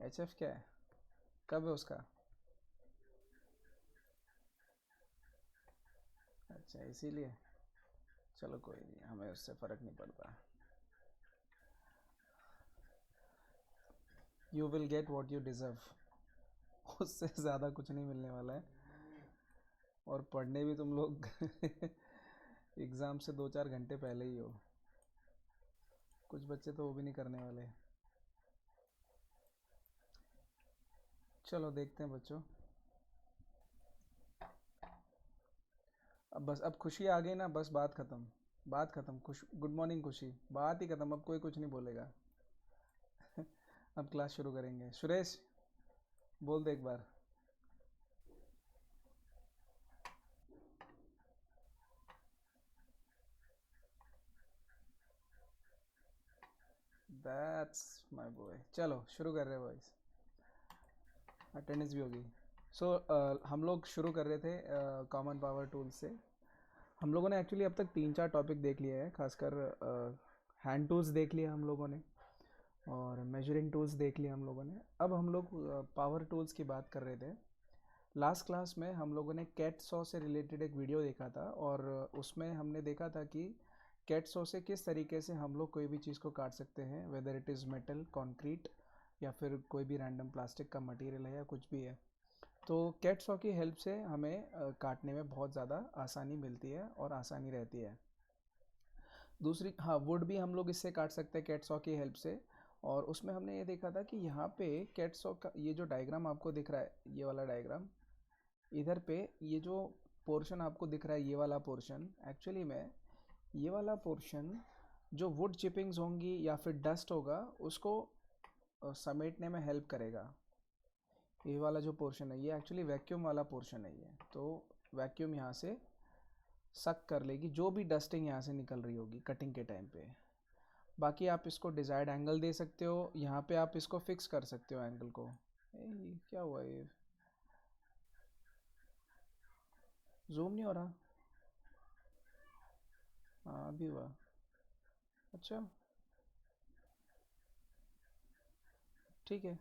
HF क्या है, कब है उसका? अच्छा इसीलिए, चलो कोई नहीं, हमें उससे फ़र्क नहीं पड़ता। You will get what you deserve. उससे ज़्यादा कुछ नहीं मिलने वाला है। और पढ़ने भी तुम लोग एग्ज़ाम से 2-4 घंटे पहले ही हो। कुछ बच्चे तो वो भी नहीं करने वाले। चलो देखते हैं बच्चों। अब बस, अब खुशी आ गई ना, बस बात ख़त्म। बात ख़त्म। खुश, गुड मॉर्निंग खुशी, बात ही ख़त्म, अब कोई कुछ नहीं बोलेगा। अब क्लास शुरू करेंगे। सुरेश, बोल दे एक बार। That's my boy. चलो शुरू कर रहे हैं बॉयज। अटेंडेंस भी होगी। सो हम लोग शुरू कर रहे थे कॉमन पावर टूल से। हम लोगों ने एक्चुअली अब तक 3-4 टॉपिक देख लिए हैं, खासकर हैंड टूल्स देख लिए हम लोगों ने, और मेजरिंग टूल्स देख लिए हम लोगों ने। अब हम लोग पावर टूल्स की बात कर रहे थे। लास्ट क्लास में हम लोगों ने कैट सॉ से रिलेटेड एक वीडियो देखा था, और उसमें हमने देखा था कि कैट सॉ से किस तरीके से हम लोग कोई भी चीज़ को काट सकते हैं, whether it is metal, concrete, या फिर कोई भी रैंडम प्लास्टिक का मटेरियल है या कुछ भी है। तो कैट सॉ की हेल्प से हमें काटने में बहुत ज़्यादा आसानी मिलती है और आसानी रहती है। दूसरी, हाँ, वुड भी हम लोग इससे काट सकते हैं कैट सॉ की हेल्प से। और उसमें हमने ये देखा था कि यहाँ पे कैट सॉ का ये जो डायग्राम आपको दिख रहा है, ये वाला डायग्राम, इधर पे ये जो पोर्शन आपको दिख रहा है, ये वाला पोर्शन, एक्चुअली में ये वाला पोर्शन जो वुड चिपिंग्स होंगी या फिर डस्ट होगा, उसको समेटने में हेल्प करेगा। ये वाला जो पोर्शन है, ये एक्चुअली वैक्यूम वाला पोर्शन है। ये तो वैक्यूम यहाँ से सक कर लेगी जो भी डस्टिंग यहाँ से निकल रही होगी कटिंग के टाइम पे। बाकी आप इसको डिज़ायर्ड एंगल दे सकते हो, यहाँ पे आप इसको फिक्स कर सकते हो एंगल को। ये क्या हुआ, ये जूम नहीं हो रहा? हाँ अभी हुआ। अच्छा, ठीक है।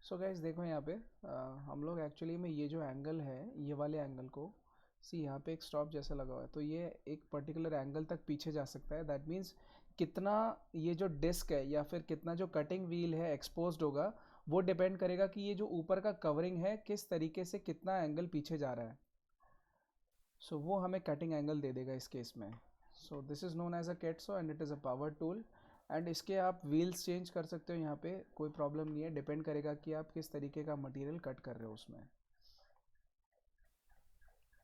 सो गाइस देखो यहाँ पे हम लोग एक्चुअली में ये जो एंगल है, ये वाले एंगल को, सी यहाँ पे एक स्टॉप जैसा लगा हुआ है, तो ये एक पर्टिकुलर एंगल तक पीछे जा सकता है। दैट मीन्स कितना ये जो डिस्क है या फिर कितना जो कटिंग व्हील है एक्सपोज्ड होगा, वो डिपेंड करेगा कि ये जो ऊपर का कवरिंग है किस तरीके से कितना एंगल पीछे जा रहा है। सो वो हमें कटिंग एंगल दे देगा इस केस में। So this is known as a cut saw and it is a power tool. And इसके आप व्हील्स चेंज कर सकते हो, यहाँ पे कोई प्रॉब्लम नहीं है, डिपेंड करेगा कि आप किस तरीके का मटेरियल कट कर रहे हो उसमें।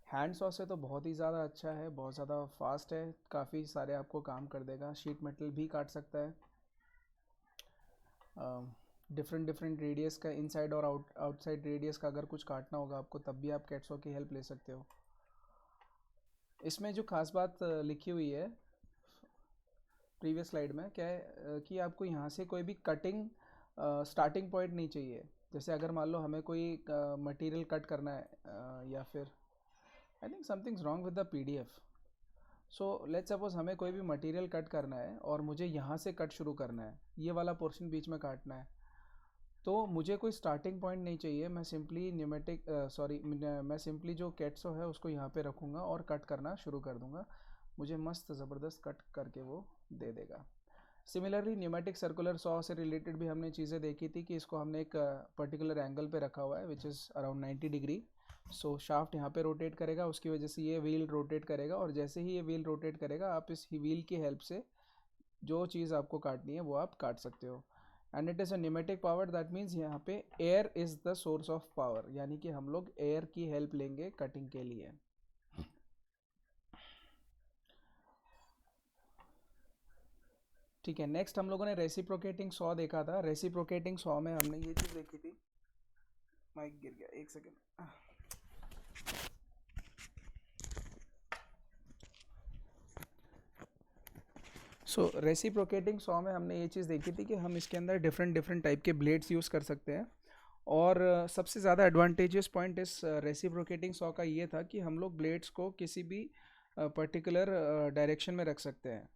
हैंड सॉ से तो बहुत ही ज़्यादा अच्छा है, बहुत ज़्यादा फास्ट है, काफ़ी सारे आपको काम कर देगा। शीट मेटल भी काट सकता है, डिफरेंट डिफरेंट रेडियस का, इनसाइड और आउटसाइड रेडियस का अगर कुछ काटना होगा आपको, तब भी आप कैट सॉ की हेल्प ले सकते हो। इसमें जो खास बात लिखी हुई है प्रीवियस स्लाइड में, क्या है कि आपको यहाँ से कोई भी कटिंग स्टार्टिंग पॉइंट नहीं चाहिए। जैसे अगर मान लो हमें कोई मटेरियल कट करना है, या फिर I think something's wrong with the PDF. So let's suppose हमें कोई भी मटेरियल कट करना है और मुझे यहाँ से कट शुरू करना है, ये वाला पोर्शन बीच में काटना है, तो मुझे कोई स्टार्टिंग पॉइंट नहीं चाहिए। मैं सिंपली न्यूमेटिक सॉरी मैं सिंपली जो कैटसो है उसको यहाँ पे रखूँगा और कट करना शुरू कर दूँगा, मुझे मस्त ज़बरदस्त कट करके वो दे देगा। सिमिलरली न्यूमेटिक सर्कुलर सॉ से रिलेटेड भी हमने चीज़ें देखी थी कि इसको हमने एक पर्टिकुलर एंगल पे रखा हुआ है which is around 90 degree. So shaft यहाँ पे रोटेट करेगा, उसकी वजह से ये व्हील रोटेट करेगा, और जैसे ही ये व्हील रोटेट करेगा आप इस व्हील की हेल्प से जो चीज़ आपको काटनी है वो आप काट सकते हो। And it is a pneumatic power, that means यहाँ पे air is the source of power, यानी कि हम लोग एयर की हेल्प लेंगे कटिंग के लिए। ठीक है, नेक्स्ट हम लोगों ने रेसिप्रोकेटिंग सॉ देखा था। रेसिप्रोकेटिंग सॉ में हमने ये चीज़ देखी थी, माइक गिर गया, एक सेकेंड। सो रेसिप्रोकेटिंग सॉ में हमने ये चीज़ देखी थी कि हम इसके अंदर डिफरेंट डिफरेंट टाइप के ब्लेड्स यूज़ कर सकते हैं। और सबसे ज़्यादा एडवांटेजियस पॉइंट इस रेसिप्रोकेटिंग सॉ का ये था कि हम लोग ब्लेड्स को किसी भी पर्टिकुलर डायरेक्शन में रख सकते हैं।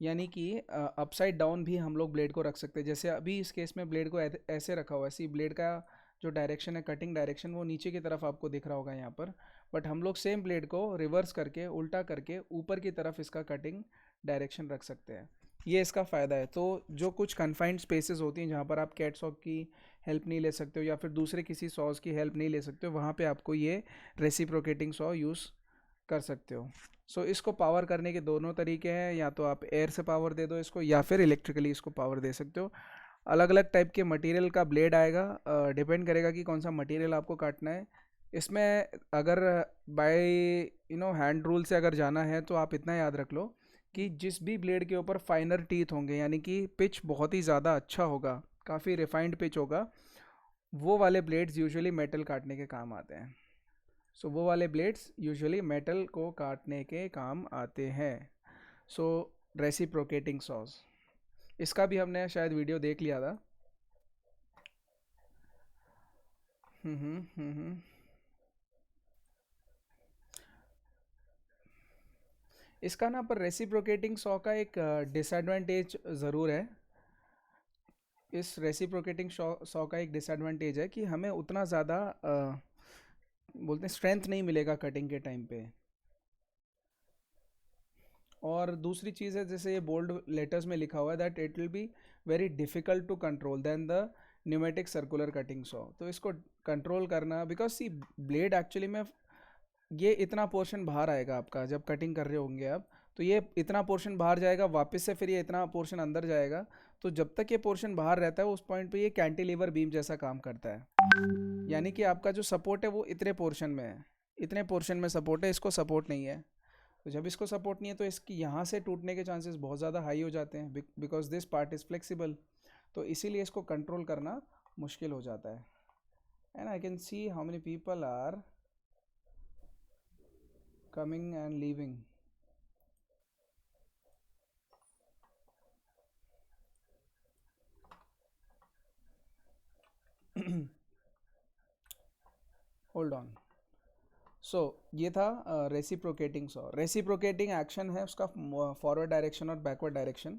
यानी कि अपसाइड डाउन भी हम लोग ब्लेड को रख सकते हैं। जैसे अभी इस केस में ब्लेड को ऐसे रखा हुआ है, ऐसी ब्लेड का जो डायरेक्शन है, कटिंग डायरेक्शन, वो नीचे की तरफ आपको दिख रहा होगा यहाँ पर। बट हम लोग सेम ब्लेड को रिवर्स करके, उल्टा करके ऊपर की तरफ इसका कटिंग डायरेक्शन रख सकते हैं। ये इसका फ़ायदा है। तो जो कुछ कन्फाइंड स्पेसेस होती हैं जहाँ पर आप कैट सॉ की हेल्प नहीं ले सकते हो या फिर दूसरे किसी सॉस की हेल्प नहीं ले सकते हो, वहाँ पे आपको ये रेसिप्रोकेटिंग सॉ यूज़ कर सकते हो। इसको पावर करने के दोनों तरीके हैं, या तो आप एयर से पावर दे दो इसको, या फिर इलेक्ट्रिकली इसको पावर दे सकते हो। अलग अलग टाइप के मटेरियल का ब्लेड आएगा, डिपेंड करेगा कि कौन सा मटेरियल आपको काटना है। इसमें अगर बाय हैंड रूल से अगर जाना है तो आप इतना याद रख लो कि जिस भी ब्लेड के ऊपर फाइनर टीथ होंगे, यानी कि पिच बहुत ही ज़्यादा अच्छा होगा, काफ़ी रिफाइंड पिच होगा, वो वाले ब्लेड्स यूजुअली मेटल काटने के काम आते हैं। वो वाले ब्लेड्स यूजुअली मेटल को काटने के काम आते हैं। रेसिप्रोकेटिंग सॉस, इसका भी हमने शायद वीडियो देख लिया था। हम्म। इसका ना पर रेसिप्रोकेटिंग सॉ का एक डिसएडवांटेज ज़रूर है। इस रेसिप्रोकेटिंग सॉ का एक डिसएडवांटेज है कि हमें उतना ज़्यादा बोलते हैं स्ट्रेंथ नहीं मिलेगा कटिंग के टाइम पे। और दूसरी चीज़ है, जैसे ये बोल्ड लेटर्स में लिखा हुआ है that it will be very difficult to control then the pneumatic circular cutting saw. तो इसको कंट्रोल करना, बिकॉज सी ब्लेड एक्चुअली में ये इतना पोर्शन बाहर आएगा आपका जब कटिंग कर रहे होंगे आप, तो ये इतना पोर्शन बाहर जाएगा, वापस से फिर ये इतना पोर्शन अंदर जाएगा। तो जब तक ये पोर्शन बाहर रहता है उस पॉइंट पे ये कैंटिलीवर बीम जैसा काम करता है। यानी कि आपका जो सपोर्ट है वो इतने पोर्शन में है, इतने पोर्शन में सपोर्ट है, इसको सपोर्ट नहीं है। तो जब इसको सपोर्ट नहीं है तो इसकी यहाँ से टूटने के चांसेस बहुत ज़्यादा हाई हो जाते हैं, because this part is flexible. तो इसीलिए इसको कंट्रोल करना मुश्किल हो जाता है। And I can see how many people are coming and leaving. Hold on. ये था रेसिप्रोकेटिंग सॉ। रेसिप्रोकेटिंग एक्शन है उसका फॉरवर्ड डायरेक्शन और बैकवर्ड डायरेक्शन,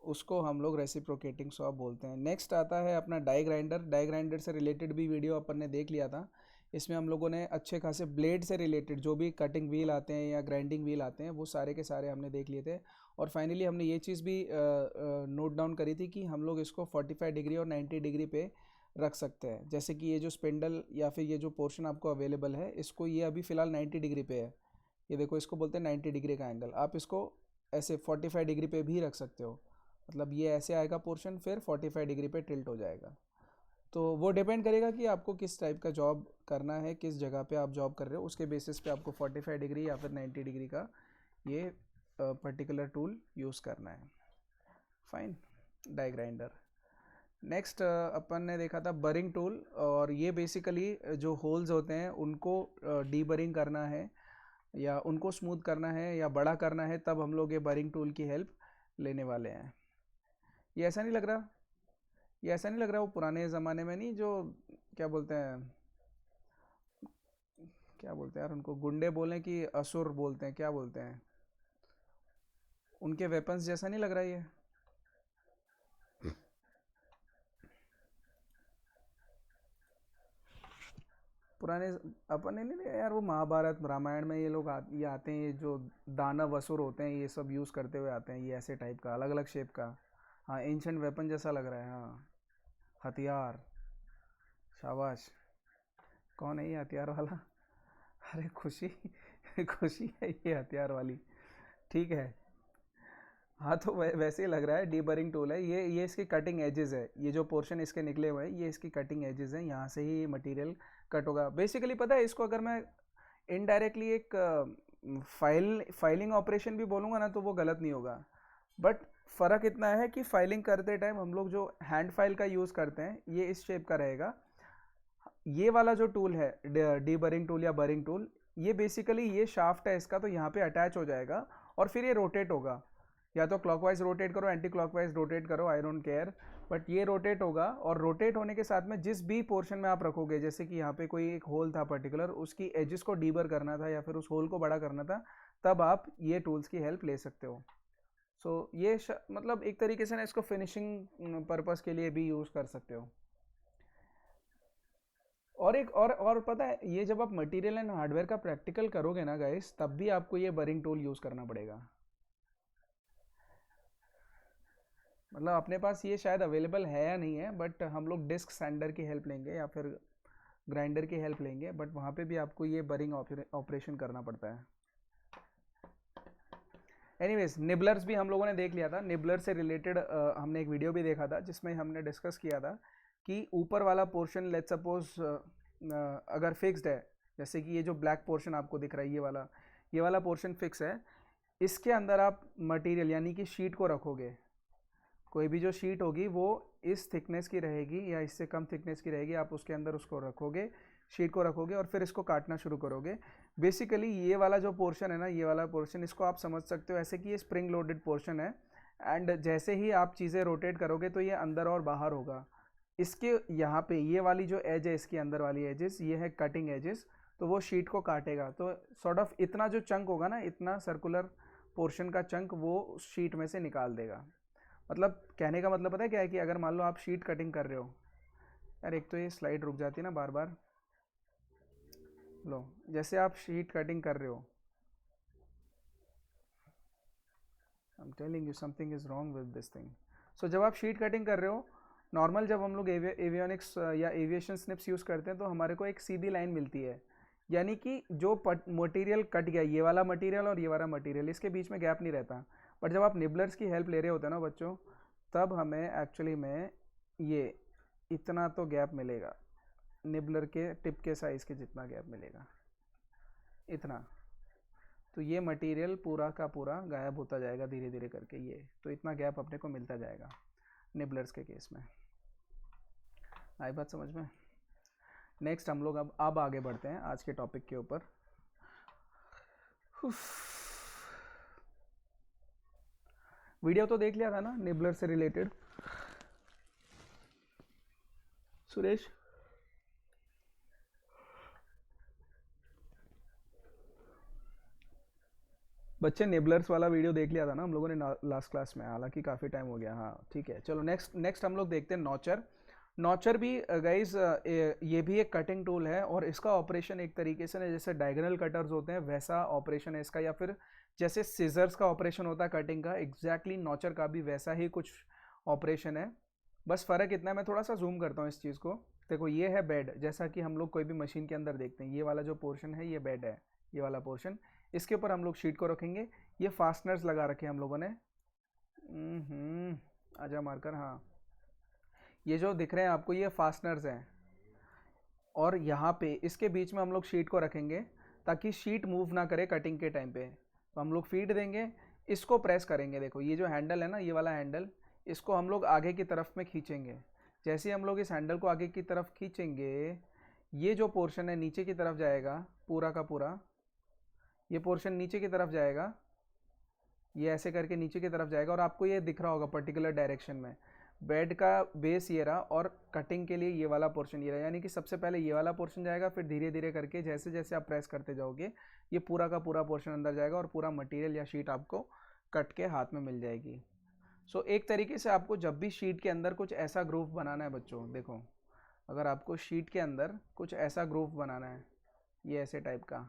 उसको हम लोग रेसिप्रोकेटिंग सॉ बोलते हैं। नेक्स्ट आता है अपना डाई ग्राइंडर। डाई ग्राइंडर से रिलेटेड भी वीडियो अपन ने देख लिया था। इसमें हम लोगों ने अच्छे खासे ब्लेड से रिलेटेड जो भी कटिंग व्हील आते हैं या ग्राइंडिंग व्हील आते हैं वो सारे के सारे हमने देख लिए थे। और फाइनली हमने ये चीज़ भी नोट डाउन करी थी कि हम लोग इसको 45 डिग्री और 90 डिग्री पे रख सकते हैं। जैसे कि ये जो स्पिंडल या फिर ये जो पोर्शन आपको अवेलेबल है, इसको ये अभी फ़िलहाल 90 डिग्री पे है। ये देखो, इसको बोलते हैं 90 डिग्री का एंगल। आप इसको ऐसे 45 डिग्री पे भी रख सकते हो, मतलब ये ऐसे आएगा पोर्शन, फिर 45 डिग्री पे टिल्ट हो जाएगा। तो वो डिपेंड करेगा कि आपको किस टाइप का जॉब करना है, किस जगह पे आप जॉब कर रहे हो, उसके बेसिस पे आपको 45 डिग्री या फिर 90 डिग्री का ये पर्टिकुलर टूल यूज़ करना है। Fine, die grinder. नेक्स्ट अपन ने देखा था बरिंग टूल, और ये बेसिकली जो होल्स होते हैं उनको डीबरिंग करना है या उनको स्मूथ करना है या बड़ा करना है, तब हम लोग ये बरिंग टूल की हेल्प लेने वाले हैं। ये ऐसा नहीं लग रहा, ये ऐसा नहीं लग रहा वो पुराने ज़माने में नहीं, जो क्या बोलते हैं, क्या बोलते हैं यार उनको, गुंडे बोलें कि असुर बोलते हैं, क्या बोलते हैं, उनके वेपन्स जैसा नहीं लग रहा ये? पुराने अपन ने नहीं यार, वो महाभारत रामायण में ये लोग ये आते हैं, ये जो दानव असुर होते हैं ये सब यूज़ करते हुए आते हैं, ये ऐसे टाइप का अलग अलग शेप का। हाँ, एंशंट वेपन जैसा लग रहा है, हाँ, हथियार। शाबाश। कौन है ये हथियार वाला? अरे खुशी, खुशी है ये हथियार वाली। ठीक है। हाँ, तो वैसे ही लग रहा है, डीबरिंग टूल है ये इसकी कटिंग एजेस है, ये जो पोर्शन इसके निकले हुए हैं ये इसकी कटिंग एजेस हैं, यहाँ से ही मटेरियल कट होगा। बेसिकली पता है, इसको अगर मैं इनडायरेक्टली एक फाइलिंग ऑपरेशन भी बोलूँगा ना तो वो गलत नहीं होगा। बट फ़र्क इतना है कि फाइलिंग करते टाइम हम लोग जो हैंड फाइल का यूज़ करते हैं ये इस शेप का रहेगा। ये वाला जो टूल है डीबरिंग टूल या बरिंग टूल, ये बेसिकली ये शाफ्ट है इसका, तो यहाँ पे अटैच हो जाएगा और फिर ये रोटेट होगा। या तो क्लॉकवाइज रोटेट करो, एंटी क्लॉकवाइज रोटेट करो, आई डोंट केयर, बट ये रोटेट होगा। और रोटेट होने के साथ में जिस भी पोर्शन में आप रखोगे, जैसे कि यहाँ पे कोई एक होल था पर्टिकुलर, उसकी एजेस को डीबर करना था या फिर उस होल को बड़ा करना था, तब आप ये टूल्स की हेल्प ले सकते हो। सो ये मतलब एक तरीके से ना इसको फिनिशिंग पर्पस के लिए भी यूज़ कर सकते हो। और एक और पता है, ये जब आप मटेरियल एंड हार्डवेयर का प्रैक्टिकल करोगे ना गाइस, तब भी आपको ये बरिंग टूल यूज़ करना पड़ेगा। मतलब अपने पास ये शायद अवेलेबल है या नहीं है, बट हम लोग डिस्क सैंडर की हेल्प लेंगे या फिर ग्राइंडर की हेल्प लेंगे, बट वहाँ पे भी आपको ये बरिंग ऑपरेशन करना पड़ता है। एनीवेज, निबलर्स भी हम लोगों ने देख लिया था। निबलर से रिलेटेड हमने एक वीडियो भी देखा था जिसमें हमने डिस्कस किया था कि ऊपर वाला पोर्शन लेट्स सपोज अगर फिक्स्ड है, जैसे कि ये जो ब्लैक पोर्शन आपको दिख रहा है, ये वाला पोर्शन फिक्स है। इसके अंदर आप मटेरियल यानी कि शीट को रखोगे। कोई भी जो शीट होगी वो इस थिकनेस की रहेगी या इससे कम थिकनेस की रहेगी, आप उसके अंदर उसको रखोगे, शीट को रखोगे और फिर इसको काटना शुरू करोगे। बेसिकली ये वाला जो पोर्शन है ना, ये वाला पोर्शन, इसको आप समझ सकते हो ऐसे कि ये स्प्रिंग लोडेड पोर्शन है। एंड जैसे ही आप चीज़ें रोटेट करोगे तो ये अंदर और बाहर होगा। इसके यहाँ पे ये वाली जो एज है, इसकी अंदर वाली एजेस, ये है कटिंग एजेस, तो वो शीट को काटेगा। तो सॉर्ट ऑफ इतना जो चंक होगा ना, इतना सर्कुलर पोर्शन का चंक वो शीट में से निकाल देगा। मतलब कहने का मतलब पता है क्या है, कि अगर मान लो आप शीट कटिंग कर रहे हो, यार एक तो ये स्लाइड रुक जाती है ना बार बार। लो, जैसे आप शीट कटिंग कर रहे हो, I am telling you something is wrong with this thing. So जब आप शीट कटिंग कर रहे हो, नॉर्मल जब हम लोग एवियोनिक्स या एविएशन स्निप्स यूज़ करते हैं तो हमारे को एक सीधी लाइन मिलती है, यानी कि जो मटेरियल कट गया, ये वाला मटेरियल और ये वाला मटेरियल, इसके बीच में गैप नहीं रहता। बट जब आप निबलर्स की हेल्प ले रहे होते हैं ना बच्चों, तब हमें एक्चुअली में ये इतना तो गैप मिलेगा, निबलर के टिप के साइज़ के जितना गैप मिलेगा, इतना। तो ये मटेरियल पूरा का पूरा गायब होता जाएगा धीरे धीरे करके, ये तो इतना गैप अपने को मिलता जाएगा निबलर्स के केस में। आई बात समझ में? नेक्स्ट हम लोग अब आगे बढ़ते हैं आज के टॉपिक के ऊपर। वीडियो तो देख लिया था ना निबलर से रिलेटेड, सुरेश? बच्चे निबलर्स वाला वीडियो देख लिया था ना हम लोगों ने लास्ट क्लास में, हालांकि काफ़ी टाइम हो गया। हाँ ठीक है, चलो नेक्स्ट हम लोग देखते हैं नॉचर। नॉचर भी गाइज ये भी एक कटिंग टूल है, और इसका ऑपरेशन एक तरीके से ना जैसे डायगोनल कटर्स होते हैं वैसा ऑपरेशन है इसका, या फिर जैसे सीजर्स का ऑपरेशन होता है कटिंग का, एग्जैक्टली नॉचर का भी वैसा ही कुछ ऑपरेशन है। बस फ़र्क इतना है, मैं थोड़ा सा जूम करता हूँ इस चीज़ को। देखो ये है बेड, जैसा कि हम लोग कोई भी मशीन के अंदर देखते हैं, ये वाला जो पोर्शन है ये बेड है, ये वाला पोर्शन। इसके ऊपर हम लोग शीट को रखेंगे। ये फास्टनर्स लगा रखे हैं हम लोगों ने। आजा मार्कर, हाँ। ये जो दिख रहे हैं आपको ये फास्टनर्स हैं, और यहाँ पे इसके बीच में हम लोग शीट को रखेंगे ताकि शीट मूव ना करे कटिंग के टाइम पे। तो हम लोग फीड देंगे, इसको प्रेस करेंगे। देखो ये जो हैंडल है ना, ये वाला हैंडल, इसको हम लोग आगे की तरफ में खींचेंगे। जैसे ही हम लोग इस हैंडल को आगे की तरफ खींचेंगे, ये जो पोर्शन है नीचे की तरफ जाएगा, पूरा का पूरा ये पोर्शन नीचे की तरफ जाएगा, ये ऐसे करके नीचे की तरफ जाएगा, और आपको ये दिख रहा होगा पर्टिकुलर डायरेक्शन में। बेड का बेस ये रहा, और कटिंग के लिए ये वाला पोर्शन ये रहा, यानी कि सबसे पहले ये वाला पोर्शन जाएगा, फिर धीरे धीरे करके जैसे जैसे आप प्रेस करते जाओगे ये पूरा का पूरा पोर्शन अंदर जाएगा, और पूरा मटेरियल या शीट आपको कट के हाथ में मिल जाएगी। सो एक तरीके से आपको जब भी शीट के अंदर कुछ ऐसा ग्रूव बनाना है बच्चों, देखो अगर आपको शीट के अंदर कुछ ऐसा ग्रूव बनाना है, ये ऐसे टाइप का,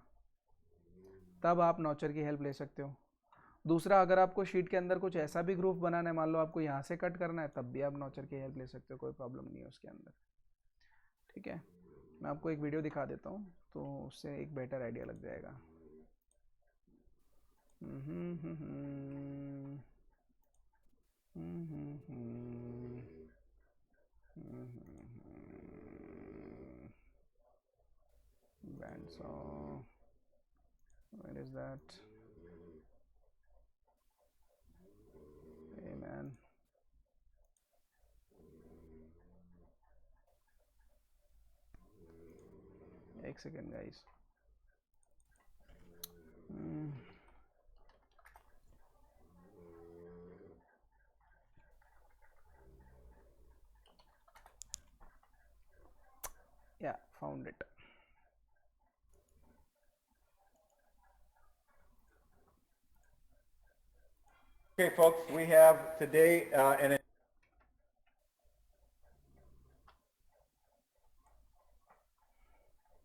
तब आप नॉचर की हेल्प ले सकते हो। दूसरा, अगर आपको शीट के अंदर कुछ ऐसा भी ग्रूव बनाना है, मान लो आपको यहाँ से कट करना है, तब भी आप नॉचर की हेल्प ले सकते हो, कोई प्रॉब्लम नहीं है उसके अंदर। ठीक है, मैं आपको एक वीडियो दिखा देता हूँ तो उससे एक बेटर आइडिया लग जाएगा। Bandsaw, where is that? Hey man, एक second guys. Yeah, found it. Okay, folks, we have today an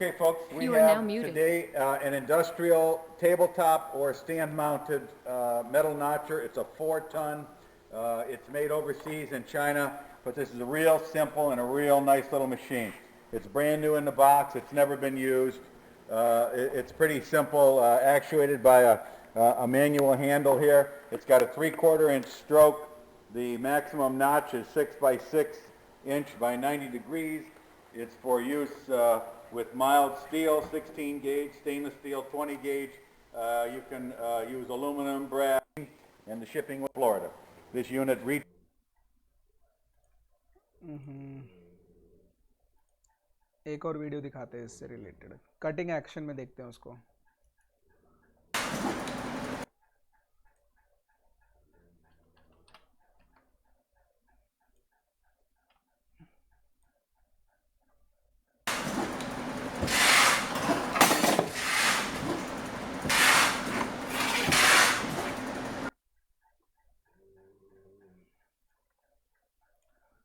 Okay, folks, we You are now have muted. today an industrial tabletop or stand-mounted metal notcher. It's a 4-ton. It's made overseas in China, but this is a real simple and a real nice little machine. It's brand new in the box. It's never been used. It's pretty simple, actuated by a manual handle here. It's got a 3/4 inch stroke. The maximum notch is 6 by 6 inch by 90 degrees. It's for use with mild steel, 16 gauge, stainless steel, 20 gauge. You can use aluminum, brass, and the shipping with Florida. This unit एक और video दिखाते हैं इससे related, cutting action में देखते हैं उसको.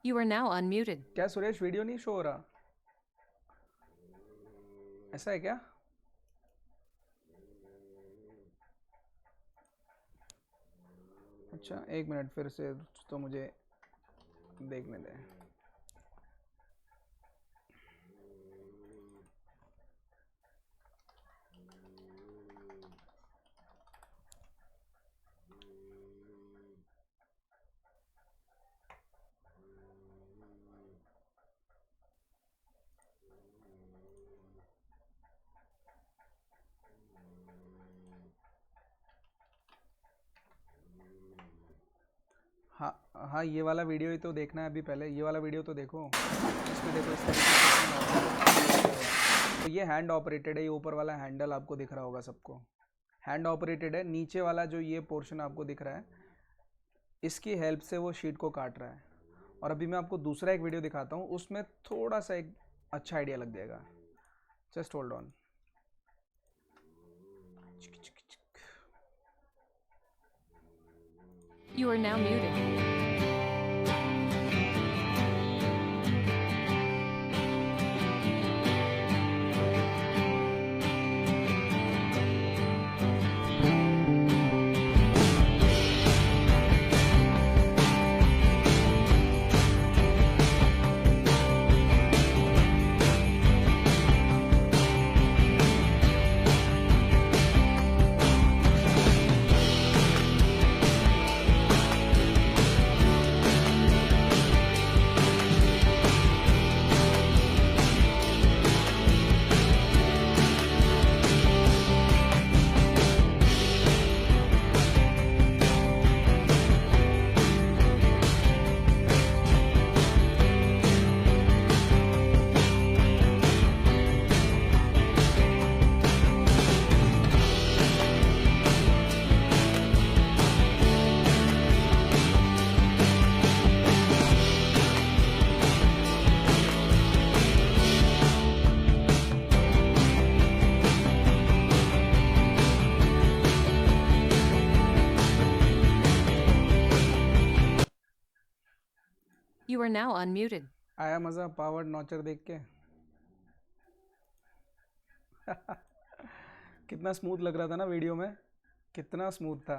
You are now unmuted. क्या सुरेश वीडियो नहीं शो हो रहा? ऐसा है क्या? अच्छा, एक मिनट फिर से तो मुझे देखने दें. हाँ, ये वाला वीडियो ही तो देखना है अभी. पहले ये वाला वीडियो तो देखो. इसमें देखो इस तरीके से. तो ये हैंड ऑपरेटेड है. ये ऊपर वाला हैंडल आपको दिख रहा होगा सबको. हैंड ऑपरेटेड है. नीचे वाला जो ये पोर्शन आपको दिख रहा है, इसकी हेल्प से वो शीट को काट रहा है. और अभी मैं आपको दूसरा एक वीडियो दिखाता हूँ, उसमें थोड़ा सा एक अच्छा आइडिया लग जाएगा. Just hold on. You are now muted. You are now unmuted. आया मज़ा पावर्ड नॉचर देख के? कितना स्मूथ लग रहा था ना वीडियो में. कितना स्मूथ था.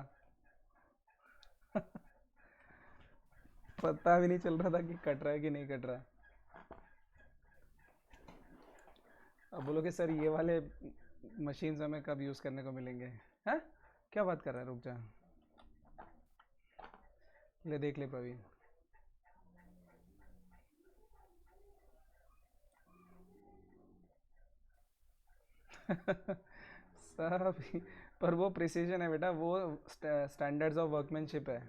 पता भी नहीं चल रहा था कि कट रहा है कि नहीं कट रहा. अब बोलोगे सर ये वाले मशीन्स हमें कब यूज़ करने को मिलेंगे? हैं? क्या बात कर रहा है? रुक जा. ले देख ले प्रवीण. सब पर वो प्रिसीजन है बेटा. वो स्टैंडर्ड्स ऑफ वर्कमैनशिप है.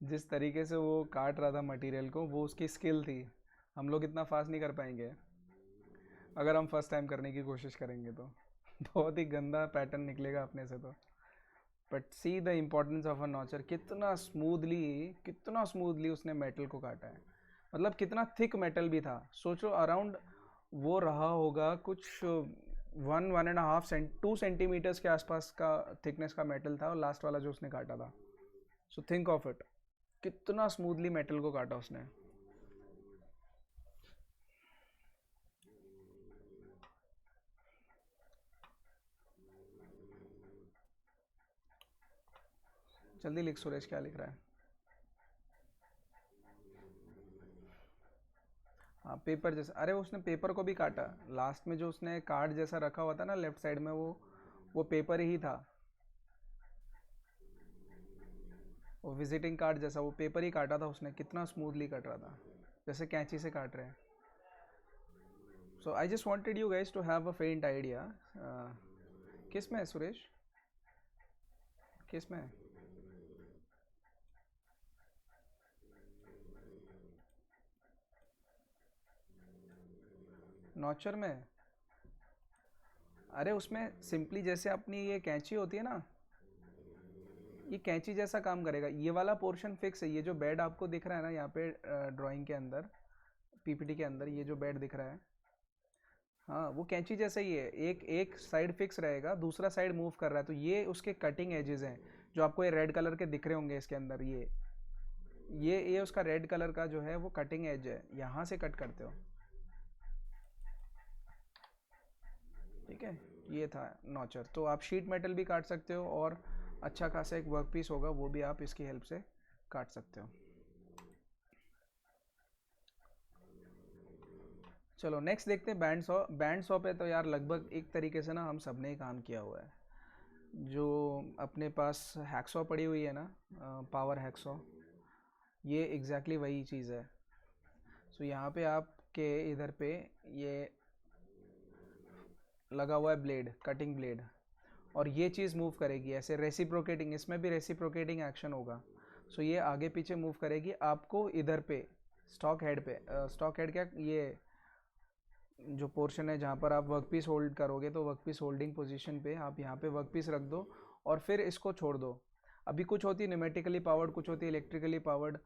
जिस तरीके से वो काट रहा था मटेरियल को, वो उसकी स्किल थी. हम लोग इतना फास्ट नहीं कर पाएंगे अगर हम फर्स्ट टाइम करने की कोशिश करेंगे तो. बहुत ही गंदा पैटर्न निकलेगा अपने से तो. But see the importance of a notcher. कितना स्मूथली उसने मेटल को काटा है. मतलब कितना थिक मेटल भी था. सोचो अराउंड वो रहा होगा कुछ 1.5 2 सेंटीमीटर्स के आसपास का थिकनेस का मेटल था. और लास्ट वाला जो उसने काटा था सो थिंक ऑफ इट, कितना स्मूथली मेटल को काटा उसने। जल्दी लिख सुरेश, क्या लिख रहा है? हाँ पेपर जैसा, अरे उसने पेपर को भी काटा। लास्ट में जो उसने कार्ड जैसा रखा हुआ था ना लेफ्ट साइड में, वो पेपर ही था। वो विजिटिंग कार्ड जैसा वो पेपर ही काटा था उसने, कितना स्मूथली कट रहा था, जैसे कैंची से काट रहे हैं। So I just wanted you guys to have a faint idea. किस में है सुरेश, किस में है? नॉचर में? अरे उसमें सिंपली जैसे अपनी ये कैंची होती है ना, ये कैंची जैसा काम करेगा। ये वाला पोर्शन फिक्स है, ये जो बेड आपको दिख रहा है ना यहाँ पे ड्राइंग के अंदर, पीपीटी के अंदर ये जो बेड दिख रहा है, हाँ वो कैंची जैसा ही है। एक एक साइड फिक्स रहेगा, दूसरा साइड मूव कर रहा है, तो ये उसके कटिंग एजेस हैं जो आपको ये रेड कलर के दिख रहे होंगे इसके अंदर। ये उसका रेड कलर का जो है वो कटिंग एज है, यहाँ से कट करते हो। ठीक है, ये था नॉचर। तो आप शीट मेटल भी काट सकते हो, और अच्छा खासा एक वर्क पीस होगा वो भी आप इसकी हेल्प से काट सकते हो। चलो नेक्स्ट देखते हैं बैंड सॉ। बैंड सॉ पे तो यार लगभग एक तरीके से ना हम सब ने ही काम किया हुआ है। जो अपने पास हैक्सॉ पड़ी हुई है ना, पावर हैक्सॉ, ये एग्जैक्टली वही चीज़ है। सो यहाँ पे आपके इधर पे ये लगा हुआ है ब्लेड, कटिंग ब्लेड, और ये चीज़ मूव करेगी ऐसे रेसिप्रोकेटिंग, इसमें भी रेसिप्रोकेटिंग एक्शन होगा। सो ये आगे पीछे मूव करेगी आपको इधर पे स्टॉक हेड पे। स्टॉक हेड क्या, ये जो पोर्शन है जहाँ पर आप वर्कपीस होल्ड करोगे, तो वर्कपीस होल्डिंग पोजीशन पे आप यहाँ पे वर्कपीस रख दो और फिर इसको छोड़ दो। अभी कुछ होती है न्यूमेटिकली पावर्ड, कुछ होती है electrically powered,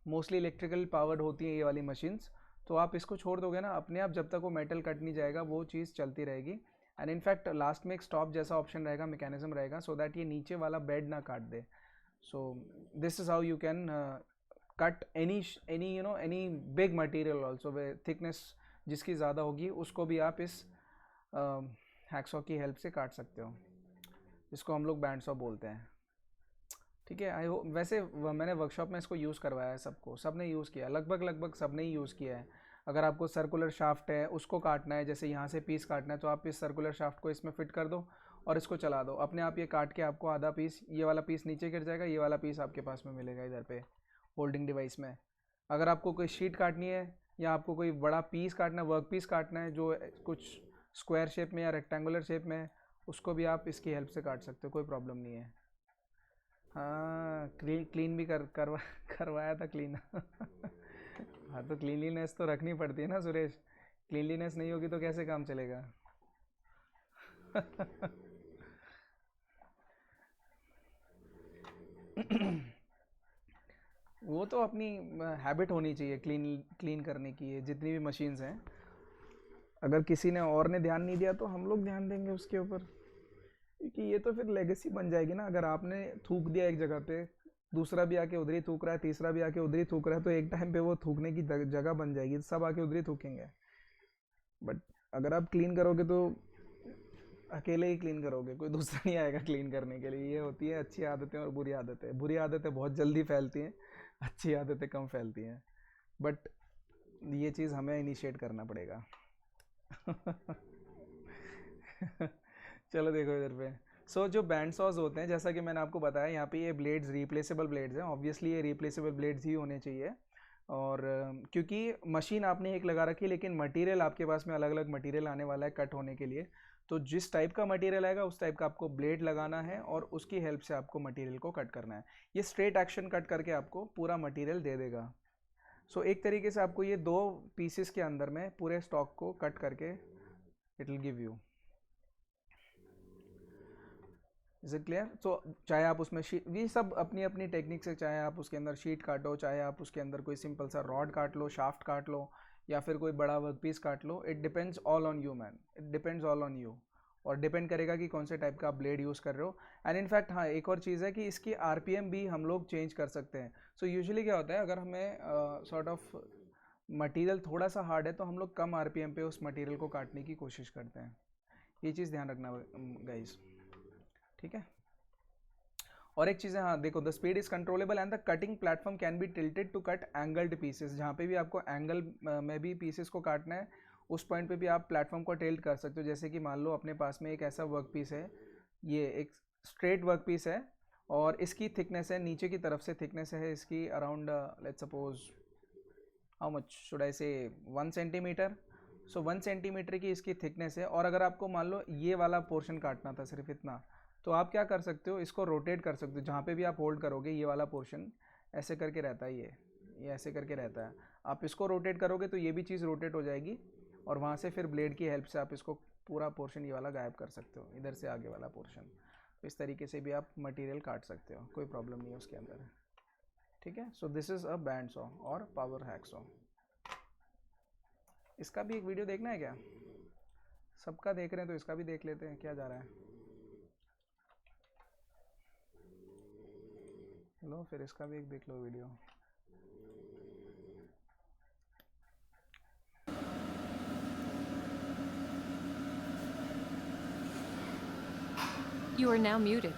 mostly electrical powered होती है ये वाली मशीन्स। तो आप इसको छोड़ दोगे ना, अपने आप जब तक वो मेटल कट नहीं जाएगा वो चीज़ चलती रहेगी। एंड इनफैक्ट लास्ट में एक स्टॉप जैसा ऑप्शन रहेगा, मैकेनिज्म रहेगा, सो दैट ये नीचे वाला बेड ना काट दे। So this is how you can cut any you know any big material also, वे थिकनेस जिसकी ज़्यादा होगी उसको भी आप इस हैक्सॉ की हेल्प से काट सकते हो, इसको हम लोग बैंड सॉ बोलते हैं। ठीक है, आई होप, वैसे मैंने वर्कशॉप में इसको यूज़ करवाया है सबको, सब ने यूज़ किया, लगभग सब ने ही यूज़ किया है। अगर आपको सर्कुलर शाफ्ट है उसको काटना है, जैसे यहाँ से पीस काटना है, तो आप इस सर्कुलर शाफ्ट को इसमें फिट कर दो और इसको चला दो, अपने आप ये काट के आपको आधा पीस, ये वाला पीस नीचे गिर जाएगा, ये वाला पीस आपके पास में मिलेगा इधर पे होल्डिंग डिवाइस में। अगर आपको कोई शीट काटनी है या आपको कोई बड़ा पीस काटना है, वर्क पीस काटना है जो कुछ स्क्वायर शेप में या रेक्टेंगुलर शेप में है, उसको भी आप इसकी हेल्प से काट सकते हो, कोई प्रॉब्लम नहीं है। हाँ क्लीन भी करवाया था क्लीन। हाँ तो क्लीनलीनेस तो रखनी पड़ती है ना सुरेश, क्लीनलीनेस नहीं होगी तो कैसे काम चलेगा। वो तो अपनी हैबिट होनी चाहिए क्लीन करने की, ये जितनी भी मशीन्स हैं। अगर किसी ने और ने ध्यान नहीं दिया तो हम लोग ध्यान देंगे उसके ऊपर, क्योंकि ये तो फिर लेगेसी बन जाएगी ना। अगर आपने थूक दिया एक जगह पे, दूसरा भी आके उधर ही थूक रहा है, तीसरा भी आके उधर ही थूक रहा है, तो एक टाइम पे वो थूकने की जगह बन जाएगी, सब आके उधर ही थूकेंगे। बट अगर आप क्लीन करोगे तो अकेले ही क्लीन करोगे, कोई दूसरा नहीं आएगा क्लीन करने के लिए। ये होती है अच्छी आदतें और बुरी आदतें। बुरी आदतें बहुत जल्दी फैलती हैं, अच्छी आदतें कम फैलती हैं, बट ये चीज़ हमें इनिशिएट करना पड़ेगा। चलो देखो इधर पे। सो जो बैंड सॉज होते हैं, जैसा कि मैंने आपको बताया, यहाँ पे ये ब्लेड्स रिप्लेसेबल ब्लेड्स हैं, ऑब्वियसली ये रिप्लेसेबल ब्लेड्स ही होने चाहिए। और क्योंकि मशीन आपने एक लगा रखी है, लेकिन मटेरियल आपके पास में अलग अलग मटेरियल आने वाला है कट होने के लिए, तो जिस टाइप का मटेरियल आएगा उस टाइप का आपको ब्लेड लगाना है और उसकी हेल्प से आपको मटेरियल को कट करना है। ये स्ट्रेट एक्शन कट करके आपको पूरा मटेरियल दे देगा। सो एक तरीके से आपको ये दो पीसेस के अंदर में पूरे स्टॉक को कट करके it will give you. Is it clear? तो चाहे आप उसमें शीट, ये सब अपनी अपनी टेक्निक से, चाहे आप उसके अंदर शीट काटो, चाहे आप उसके अंदर कोई सिंपल सा रॉड काट लो, शाफ्ट काट लो, या फिर कोई बड़ा वर्क पीस काट लो, it depends all on you man, it depends all on you. और डिपेंड करेगा कि कौन से टाइप का आप ब्लेड यूज़ कर रहे हो। एंड इनफैक्ट हाँ, एक और चीज़ है कि इसकी आरपीएम भी हम लोग चेंज कर सकते हैं। सो यूजुअली क्या होता है, अगर हमें सॉर्ट ऑफ मटेरियल थोड़ा सा हार्ड है तो हम लोग कम आरपीएम पे उस मटेरियल को काटने की कोशिश करते हैं। ये चीज़ ध्यान रखना गाइस, ठीक है। और एक चीज़ है, हाँ देखो, the speed is controllable and the cutting platform can be tilted to cut angled pieces. जहाँ पे भी आपको एंगल में भी पीसेस को काटना है, उस पॉइंट पे भी आप प्लेटफॉर्म को टिल्ट कर सकते हो। जैसे कि मान लो अपने पास में एक ऐसा वर्क पीस है, ये एक स्ट्रेट वर्क पीस है और इसकी थिकनेस है, नीचे की तरफ से थिकनेस है इसकी around let's suppose how much should I से 1 सेंटीमीटर। सो 1 सेंटीमीटर की इसकी थिकनेस है। और अगर आपको मान लो ये वाला पोर्शन काटना था, सिर्फ इतना, तो आप क्या कर सकते हो, इसको रोटेट कर सकते हो। जहाँ पे भी आप होल्ड करोगे ये वाला पोर्शन ऐसे करके रहता है, ये ऐसे करके रहता है। आप इसको रोटेट करोगे तो ये भी चीज़ रोटेट हो जाएगी और वहाँ से फिर ब्लेड की हेल्प से आप इसको पूरा पोर्शन ये वाला गायब कर सकते हो, इधर से आगे वाला पोर्शन। तो इस तरीके से भी आप मटेरियल काट सकते हो, कोई प्रॉब्लम नहीं है उसके अंदर, ठीक है। सो this is a band saw और पावर हैक सॉ। इसका भी एक वीडियो देखना है क्या? सबका देख रहे हैं तो इसका भी देख लेते हैं, क्या जा रहा है। लो फिर इसका भी एक देख लो video. You are now muted.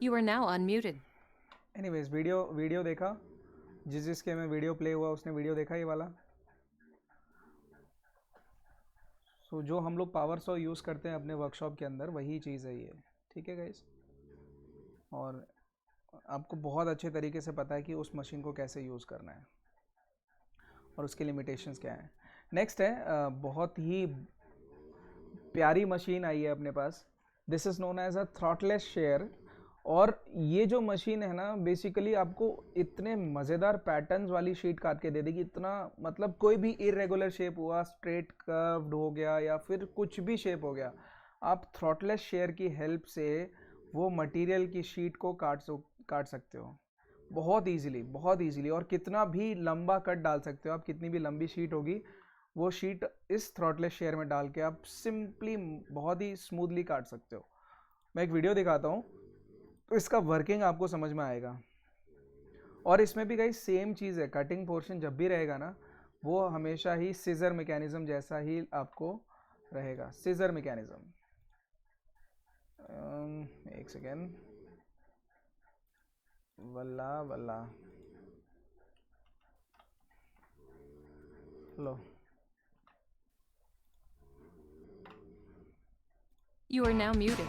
You are now unmuted. Anyways, video देखा, जिसके में वीडियो प्ले हुआ उसने वीडियो देखा ये वाला। सो जो हम लोग पावर सॉ यूज़ करते हैं अपने वर्कशॉप के अंदर, वही चीज़ है ये, ठीक है गाइस। और आपको बहुत अच्छे तरीके से पता है कि उस मशीन को कैसे यूज़ करना है और उसकी लिमिटेशंस क्या हैं। नेक्स्ट है, बहुत ही प्यारी मशीन आई है अपने पास, this is known as a throatless shear. और ये जो मशीन है ना, बेसिकली आपको इतने मज़ेदार पैटर्न्स वाली शीट काट के दे देगी, इतना मतलब कोई भी इरेगुलर शेप हुआ, स्ट्रेट कर्व्ड हो गया या फिर कुछ भी शेप हो गया, आप थ्रॉटलेस शेयर की हेल्प से वो मटेरियल की शीट को काट सकते हो बहुत इजीली। और कितना भी लंबा कट डाल सकते हो आप, कितनी भी लंबी शीट होगी वो शीट इस थ्रॉटलेस शेयर में डाल के आप सिंपली बहुत ही स्मूथली काट सकते हो। मैं एक वीडियो दिखाता हूँ तो इसका वर्किंग आपको समझ में आएगा। और इसमें भी गाइस सेम चीज़ है, कटिंग पोर्शन जब भी रहेगा ना, वो हमेशा ही सीजर मैकेनिज्म जैसा ही आपको रहेगा, सीजर मैकेनिज्म। एक सेकेंड, वल्ला लो। You are now muted.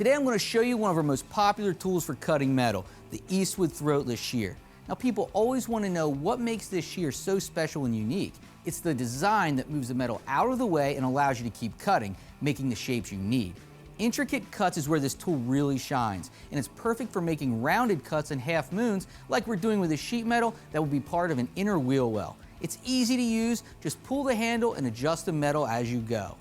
Today I'm going to show you one of our most popular tools for cutting metal, the Eastwood throatless shear. Now people always want to know what makes this shear so special and unique. It's the design that moves the metal out of the way and allows you to keep cutting, making the shapes you need. Intricate cuts is where this tool really shines, and it's perfect for making rounded cuts and half moons like we're doing with this sheet metal that will be part of an inner wheel well. It's easy to use, just pull the handle and adjust the metal as you go.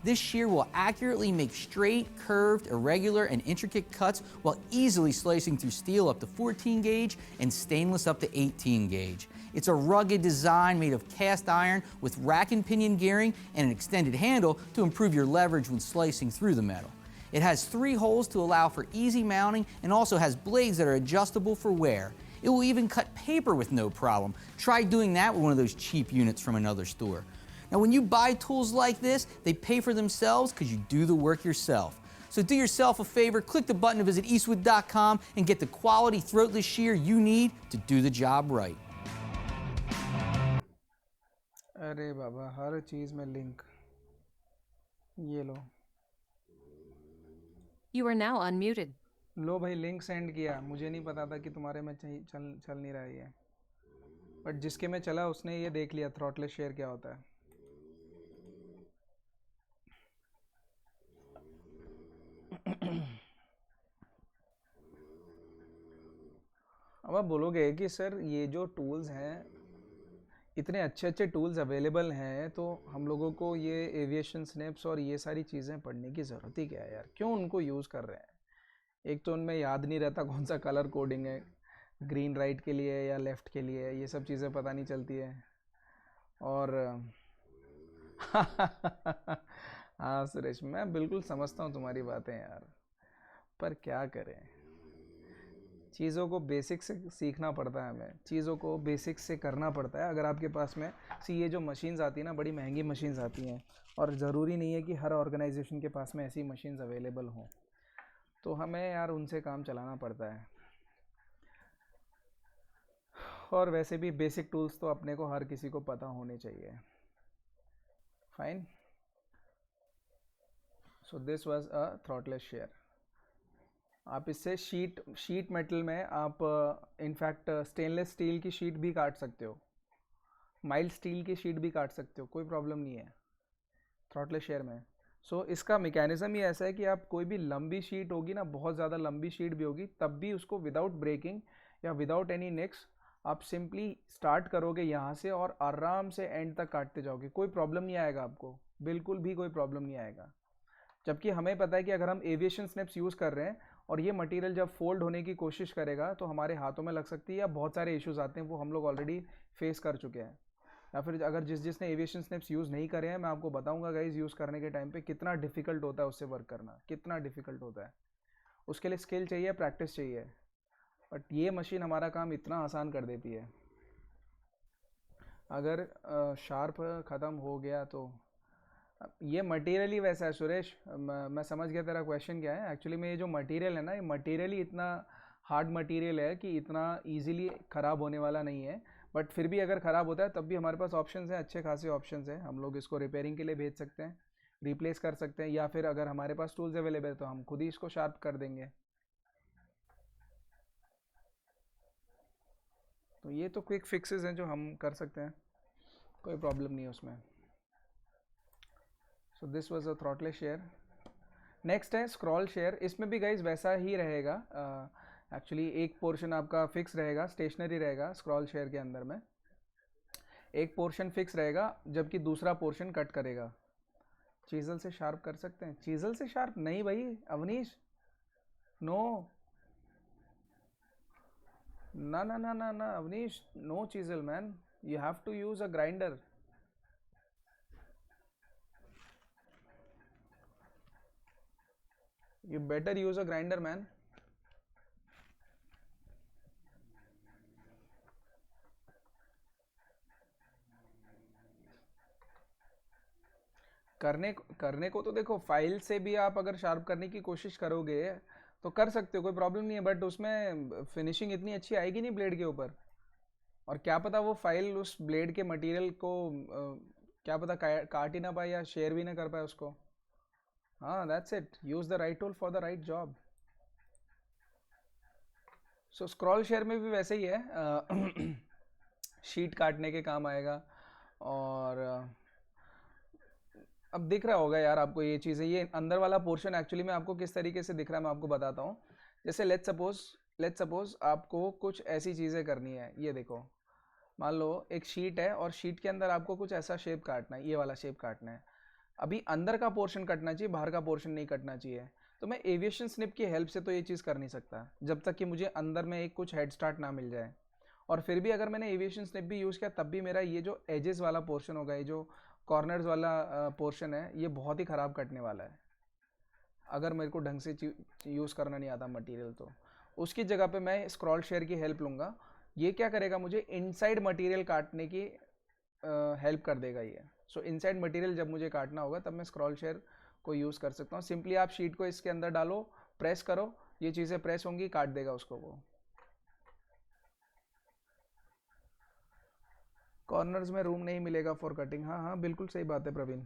This shear will accurately make straight, curved, irregular, and intricate cuts while easily slicing through steel up to 14 gauge and stainless up to 18 gauge. It's a rugged design made of cast iron with rack and pinion gearing and an extended handle to improve your leverage when slicing through the metal. It has 3 holes to allow for easy mounting and also has blades that are adjustable for wear. It will even cut paper with no problem. Try doing that with one of those cheap units from another store. Now when you buy tools like this, they pay for themselves because you do the work yourself. So do yourself a favor, click the button to visit eastwood.com and get the quality throatless shear you need to do the job right. अरे बाबा, हर चीज़ में link, ये लो You are now unmuted. लो भाई, link send किया। मुझे नहीं पता था कि तुम्हारे में चल नहीं रहा है, बट जिसके में चला उसने ये देख लिया थ्रॉटलेस शेयर क्या होता है। अब आप बोलोगे कि सर ये जो टूल्स हैं, इतने अच्छे अच्छे टूल्स अवेलेबल हैं, तो हम लोगों को ये एविएशन स्नैप्स और ये सारी चीज़ें पढ़ने की ज़रूरत ही क्या है यार? क्यों उनको यूज़ कर रहे हैं? एक तो उनमें याद नहीं रहता कौन सा कलर कोडिंग है, ग्रीन राइट के लिए या लेफ़्ट के लिए, ये सब चीज़ें पता नहीं चलती है। और हाँ सुरेश, मैं बिल्कुल समझता हूँ तुम्हारी बातें यार, पर क्या करें, चीज़ों को बेसिक से सीखना पड़ता है, हमें चीज़ों को बेसिक से करना पड़ता है। अगर आपके पास में ये जो मशीन्स आती हैं ना, बड़ी महंगी मशीन्स आती हैं, और ज़रूरी नहीं है कि हर ऑर्गेनाइजेशन के पास में ऐसी मशीन्स अवेलेबल हों, तो हमें यार उनसे काम चलाना पड़ता है। और वैसे भी बेसिक टूल्स तो अपने को हर किसी को पता होने चाहिए। Fine, so this was a throatless shear. आप इससे शीट मेटल में आप इनफैक्ट स्टेनलेस स्टील की शीट भी काट सकते हो, माइल्ड स्टील की शीट भी काट सकते हो, कोई प्रॉब्लम नहीं है थ्रॉटलेस शेयर में। सो इसका मैकेनिज़्म ही ऐसा है कि आप कोई भी लंबी शीट होगी ना, बहुत ज़्यादा लंबी शीट भी होगी, तब भी उसको विदाउट ब्रेकिंग या विदाउट एनी निक्स आप सिंपली स्टार्ट करोगे यहाँ से और आराम से एंड तक काटते जाओगे, कोई प्रॉब्लम नहीं आएगा आपको, बिल्कुल भी कोई प्रॉब्लम नहीं आएगा। जबकि हमें पता है कि अगर हम एविएशन स्नैप्स यूज़ कर रहे हैं और ये मटेरियल जब फोल्ड होने की कोशिश करेगा तो हमारे हाथों में लग सकती है, या बहुत सारे इश्यूज आते हैं, वो हम लोग ऑलरेडी फेस कर चुके हैं। या फिर अगर जिसने एविएशन स्नैप्स यूज़ नहीं करे हैं, मैं आपको बताऊंगा गाइज यूज़ करने के टाइम पे कितना डिफिकल्ट होता है उससे वर्क करना, कितना डिफिकल्ट होता है। उसके लिए स्किल चाहिए, प्रैक्टिस चाहिए, बट ये मशीन हमारा काम इतना आसान कर देती है। अगर शार्प ख़त्म हो गया तो ये मटेरियल ही वैसा है सुरेश। मैं समझ गया तेरा क्वेश्चन क्या है। एक्चुअली में ये जो मटेरियल है ना, ये मटेरियल ही इतना हार्ड मटेरियल है कि इतना इजीली ख़राब होने वाला नहीं है, बट फिर भी अगर ख़राब होता है तब भी हमारे पास ऑप्शंस हैं, अच्छे खासे ऑप्शंस हैं। हम लोग इसको रिपेयरिंग के लिए भेज सकते हैं, रिप्लेस कर सकते हैं, या फिर अगर हमारे पास टूल्स अवेलेबल है तो हम खुद ही इसको शार्प कर देंगे। तो ये तो क्विक फिक्सेस हैं जो हम कर सकते हैं, कोई प्रॉब्लम नहीं है उसमें। So this was a throatless shear. Next है स्क्रॉल शेयर। इसमें भी गाइज वैसा ही रहेगा। एक्चुअली एक पोर्शन आपका फिक्स रहेगा, स्टेशनरी रहेगा स्क्रॉल शेयर के अंदर में। एक पोर्शन फिक्स रहेगा जबकि दूसरा पोर्शन कट करेगा। चीज़ल से शार्प कर सकते हैं? चीज़ल से शार्प नहीं भाई अवनीश, नो, ना ना ना ना ना Avneesh, no chisel man, you have to use a grinder. You better use a grinder man. करने को तो देखो, फाइल से भी आप अगर शार्प करने की कोशिश करोगे तो कर सकते हो, कोई प्रॉब्लम नहीं है, बट उसमें फिनिशिंग इतनी अच्छी आएगी नहीं ब्लेड के ऊपर। और क्या पता वो फाइल उस ब्लेड के मटेरियल को क्या पता काट ही ना पाए या शेयर भी ना कर पाए उसको, हाँ, that's it. Use the right tool for the right job. So scroll share में भी वैसे ही है, शीट काटने के काम आएगा। और अब दिख रहा होगा यार आपको ये चीज़ें, ये अंदर वाला पोर्शन एक्चुअली में आपको किस तरीके से दिख रहा है मैं आपको बताता हूँ। जैसे लेट्स सपोज आपको कुछ ऐसी चीज़ें करनी है। ये देखो, मान लो एक शीट है और शीट के अंदर आपको कुछ ऐसा शेप काटना है, ये वाला शेप काटना है। अभी अंदर का पोर्शन कटना चाहिए, बाहर का पोर्शन नहीं कटना चाहिए। तो मैं एविएशन स्निप की हेल्प से तो ये चीज़ कर नहीं सकता जब तक कि मुझे अंदर में एक कुछ हेड स्टार्ट ना मिल जाए। और फिर भी अगर मैंने एविएशन स्निप भी यूज़ किया तब भी मेरा ये जो एजेस वाला पोर्शन होगा, ये जो कॉर्नर्स वाला पोर्शन है, ये बहुत ही ख़राब कटने वाला है अगर मेरे को ढंग से यूज़ करना नहीं आता मटेरियल। तो उसकी जगह पे मैं स्क्रॉल शेयर की हेल्प लूँगा। ये क्या करेगा, मुझे इनसाइड मटेरियल काटने की हेल्प कर देगा ये। सो इनसाइड मटेरियल जब मुझे काटना होगा तब मैं स्क्रॉल शेयर को यूज़ कर सकता हूँ। सिंपली आप शीट को इसके अंदर डालो, प्रेस करो, ये चीज़ें प्रेस होंगी, काट देगा उसको वो। कॉर्नर्स में रूम नहीं मिलेगा फॉर कटिंग, हाँ हाँ बिल्कुल सही बात है प्रवीण।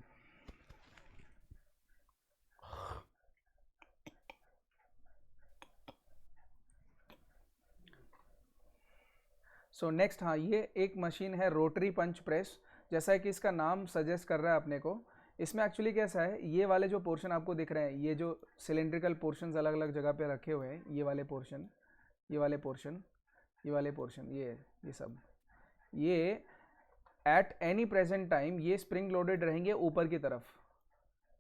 सो नेक्स्ट, हाँ ये एक मशीन है रोटरी पंच प्रेस, जैसा कि इसका नाम सजेस्ट कर रहा है अपने को। इसमें एक्चुअली कैसा है, ये वाले जो पोर्शन आपको दिख रहे हैं, ये जो सिलेंड्रिकल पोर्शंस अलग अलग जगह पे रखे हुए हैं, ये वाले पोर्शन, ये वाले पोर्शन, ये वाले पोर्शन, ये सब, ये एट एनी प्रेजेंट टाइम ये स्प्रिंग लोडेड रहेंगे ऊपर की तरफ।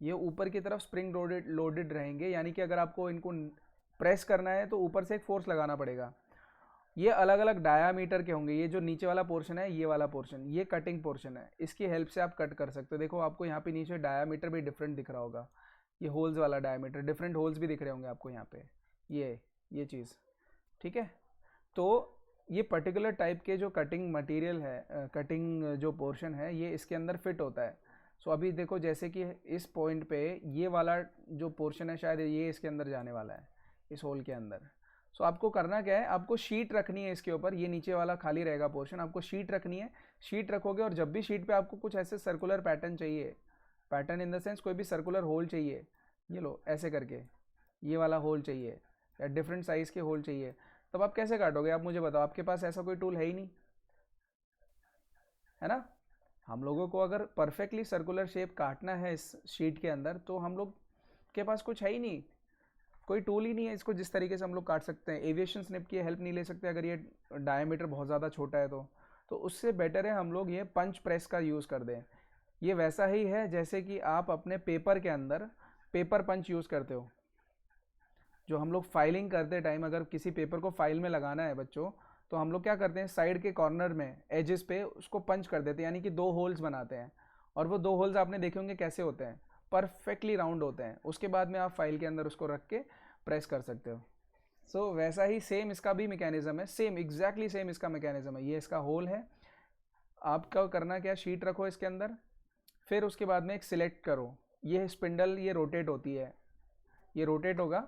ये ऊपर की तरफ स्प्रिंग लोडेड रहेंगे, यानी कि अगर आपको इनको प्रेस करना है तो ऊपर से एक फोर्स लगाना पड़ेगा। ये अलग अलग डायामीटर के होंगे। ये जो नीचे वाला पोर्शन है, ये वाला पोर्शन, ये कटिंग पोर्शन है, इसकी हेल्प से आप कट कर सकते हो। देखो आपको यहाँ पे नीचे डायामीटर भी डिफरेंट दिख रहा होगा, ये होल्स वाला डायामीटर, डिफरेंट होल्स भी दिख रहे होंगे आपको यहाँ पे, ये चीज़, ठीक है। तो ये पर्टिकुलर टाइप के जो कटिंग मटेरियल है, कटिंग जो पोर्शन है, ये इसके अंदर फिट होता है। सो अभी देखो जैसे कि इस पॉइंट पे ये वाला जो पोर्शन है, शायद ये इसके अंदर जाने वाला है, इस होल के अंदर। सो आपको करना क्या है, आपको शीट रखनी है इसके ऊपर, ये नीचे वाला खाली रहेगा पोर्शन, आपको शीट रखनी है। शीट रखोगे और जब भी शीट पे आपको कुछ ऐसे सर्कुलर पैटर्न चाहिए, पैटर्न इन द सेंस कोई भी सर्कुलर होल चाहिए, ये लो ऐसे करके ये वाला होल चाहिए या डिफरेंट साइज़ के होल चाहिए, तब आप कैसे काटोगे? आप मुझे बताओ, आपके पास ऐसा कोई टूल है ही नहीं, है ना। हम लोगों को अगर परफेक्टली सर्कुलर शेप काटना है इस शीट के अंदर, तो हम लोग के पास कुछ है ही नहीं, कोई टूल ही नहीं है इसको जिस तरीके से हम लोग काट सकते हैं। एविएशन स्निप की हेल्प नहीं ले सकते अगर ये डायमीटर बहुत ज़्यादा छोटा है तो उससे बेटर है हम लोग ये पंच प्रेस का यूज़ कर दें। ये वैसा ही है जैसे कि आप अपने पेपर के अंदर पेपर पंच यूज़ करते हो। जो हम लोग फाइलिंग करते टाइम अगर किसी पेपर को फाइल में लगाना है बच्चों, तो हम लोग क्या करते हैं, साइड के कॉर्नर में एजेस पे उसको पंच कर देते हैं, यानी कि 2 होल्स बनाते हैं। और वो 2 होल्स आपने देखे होंगे कैसे होते हैं, परफेक्टली राउंड होते हैं। उसके बाद में आप फाइल के अंदर उसको रख के प्रेस कर सकते हो। सो वैसा ही सेम इसका भी मैकेनिज्म है, सेम एग्जैक्टली सेम इसका मैकेनिज्म है। ये इसका होल है, आपका करना क्या, शीट रखो इसके अंदर, फिर उसके बाद में एक सिलेक्ट करो। ये स्पिंडल ये रोटेट होती है, ये रोटेट होगा।